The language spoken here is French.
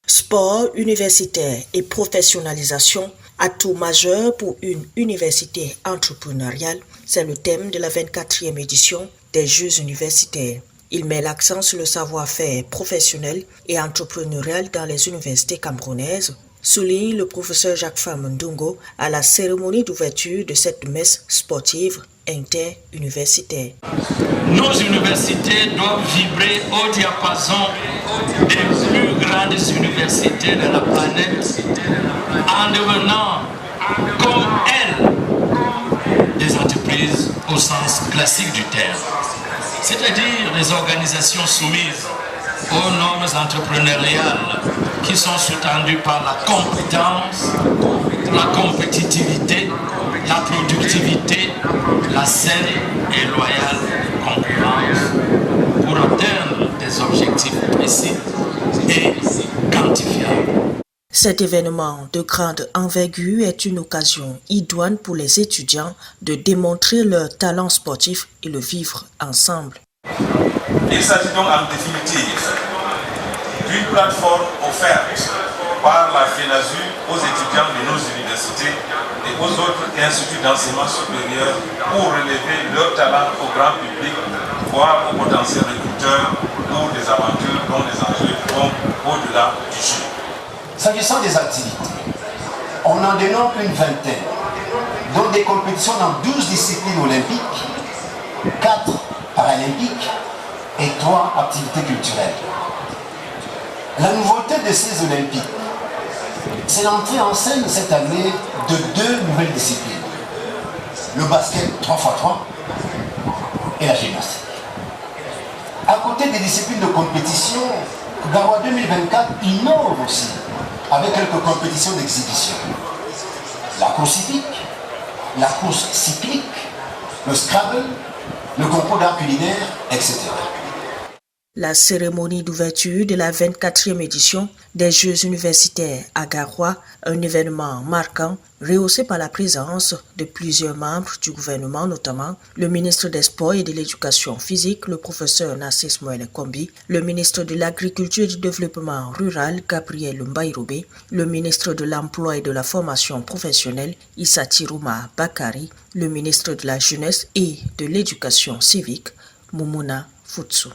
Sport universitaire et professionnalisation, atout majeur pour une université entrepreneuriale, c'est le thème de la 24e édition des Jeux universitaires. Il met l'accent sur le savoir-faire professionnel et entrepreneurial dans les universités camerounaises, souligne le professeur Jacques-Fam Ndungo à la cérémonie d'ouverture de cette messe sportive interuniversitaire. Nos universités doivent vibrer au diapason des plus grandes universités de la planète en devenant, comme elles, des entreprises au sens classique du terme, c'est-à-dire des organisations soumises aux normes entrepreneuriales qui sont sous-tendues par la compétence, la compétitivité, la productivité, la saine et loyale concurrence pour atteindre des objectifs précis et quantifiables. Cet événement de grande envergure est une occasion idoine pour les étudiants de démontrer leur talent sportif et le vivre ensemble. Il s'agit donc en définitive d'une plateforme offerte par la FENASU aux étudiants de nos universités et aux autres instituts d'enseignement supérieur pour relever leur talent au grand public, voire aux potentiels recruteurs pour des aventures dont les enjeux vont au-delà du jeu. S'agissant des activités, on en dénombre une vingtaine, dont des compétitions dans 12 disciplines olympiques, 4 paralympiques et 3 activités culturelles. La nouveauté de ces Olympiques, c'est l'entrée en scène cette année de 2 nouvelles disciplines. Le basket 3x3 et la gymnastique. À côté des disciplines de compétition, Garoua 2024 innove aussi avec quelques compétitions d'exhibition. La course hippique, la course cyclique, le Scrabble, le concours d'art culinaire, etc. La cérémonie d'ouverture de la 24e édition des Jeux universitaires à Garoua, un événement marquant, rehaussé par la présence de plusieurs membres du gouvernement, notamment le ministre des Sports et de l'Éducation physique, le professeur Narcisse Moelle Kombi, le ministre de l'Agriculture et du Développement rural, Gabriel Mbaïroube, le ministre de l'Emploi et de la Formation professionnelle, Issa Tirouma Bakari, le ministre de la Jeunesse et de l'Éducation civique, Moumouna Futsu.